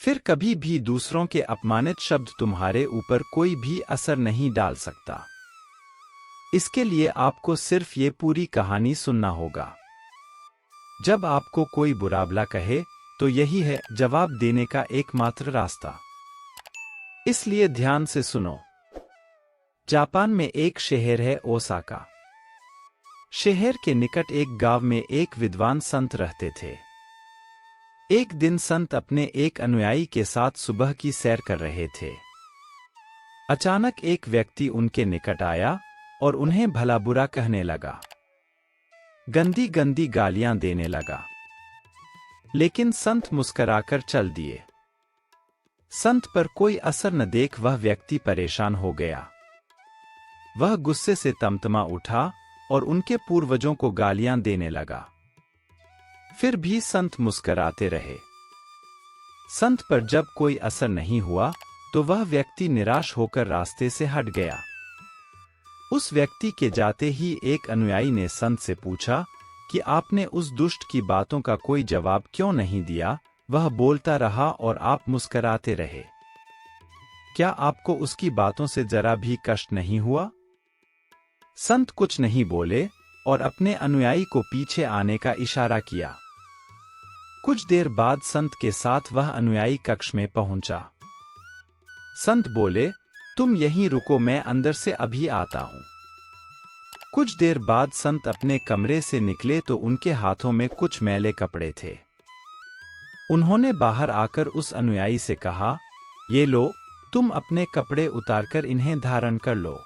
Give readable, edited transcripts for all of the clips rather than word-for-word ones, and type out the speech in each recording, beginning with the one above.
फिर कभी भी दूसरों के अपमानित शब्द तुम्हारे ऊपर कोई भी असर नहीं डाल सकता। इसके लिए आपको सिर्फ ये पूरी कहानी सुनना होगा। जब आपको कोई बुरा कहे तो यही है जवाब देने का एकमात्र रास्ता। इसलिए ध्यान से सुनो। जापान में एक शहर है ओसाका। शहर के निकट एक गांव में एक विद्वान संत रहते थे। एक दिन संत अपने एक अनुयायी के साथ सुबह की सैर कर रहे थे। अचानक एक व्यक्ति उनके निकट आया और उन्हें भला बुरा कहने लगा। गंदी गंदी गालियां देने लगा। लेकिन संत मुस्कराकर चल दिए। संत पर कोई असर न देख वह व्यक्ति परेशान हो गया। वह गुस्से से तमतमा उठा और उनके पूर्वजों को गालियां देने लगा। फिर भी संत मुस्कराते रहे। संत पर जब कोई असर नहीं हुआ तो वह व्यक्ति निराश होकर रास्ते से हट गया। उस व्यक्ति के जाते ही एक अनुयायी ने संत से पूछा कि आपने उस दुष्ट की बातों का कोई जवाब क्यों नहीं दिया? वह बोलता रहा और आप मुस्कराते रहे। क्या आपको उसकी बातों से जरा भी कष्ट नहीं हुआ? संत कुछ नहीं बोले और अपने अनुयायी को पीछे आने का इशारा किया। कुछ देर बाद संत के साथ वह अनुयायी कक्ष में पहुंचा। संत बोले, तुम यहीं रुको, मैं अंदर से अभी आता हूं। कुछ देर बाद संत अपने कमरे से निकले तो उनके हाथों में कुछ मैले कपड़े थे। उन्होंने बाहर आकर उस अनुयायी से कहा, ये लो, तुम अपने कपड़े उतारकर इन्हें धारण कर लो।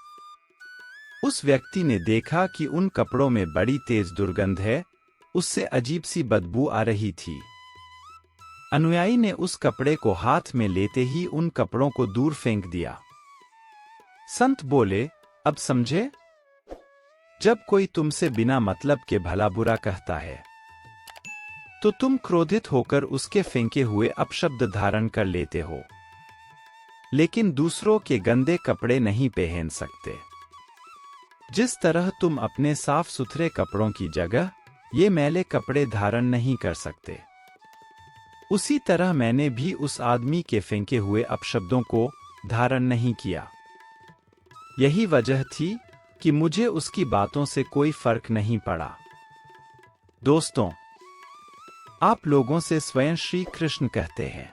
उस व्यक्ति ने देखा कि उन कपड़ों में बड़ी तेज दुर्गंध है, उससे अजीब सी बदबू आ रही थी। अनुयायी ने उस कपड़े को हाथ में लेते ही उन कपड़ों को दूर फेंक दिया। संत बोले, अब समझे? जब कोई तुमसे बिना मतलब के भला बुरा कहता है तो तुम क्रोधित होकर उसके फेंके हुए अपशब्द धारण कर लेते हो, लेकिन दूसरों के गंदे कपड़े नहीं पहन सकते। जिस तरह तुम अपने साफ सुथरे कपड़ों की जगह ये मैले कपड़े धारण नहीं कर सकते, उसी तरह मैंने भी उस आदमी के फेंके हुए अपशब्दों को धारण नहीं किया। यही वजह थी कि मुझे उसकी बातों से कोई फर्क नहीं पड़ा। दोस्तों, आप लोगों से स्वयं श्री कृष्ण कहते हैं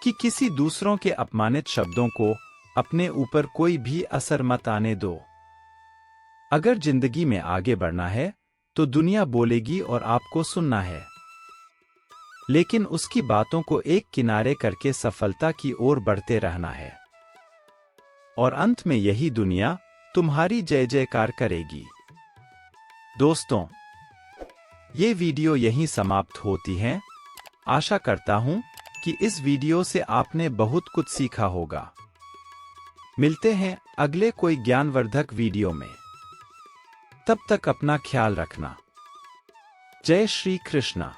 कि किसी दूसरों के अपमानित शब्दों को अपने ऊपर कोई भी असर मत आने दो। अगर जिंदगी में आगे बढ़ना है तो दुनिया बोलेगी और आपको सुनना है, लेकिन उसकी बातों को एक किनारे करके सफलता की ओर बढ़ते रहना है। और अंत में यही दुनिया तुम्हारी जय जयकार करेगी। दोस्तों, ये वीडियो यहीं समाप्त होती है। आशा करता हूं कि इस वीडियो से आपने बहुत कुछ सीखा होगा। मिलते हैं अगले कोई ज्ञानवर्धक वीडियो में। तब तक अपना ख्याल रखना। जय श्री कृष्णा।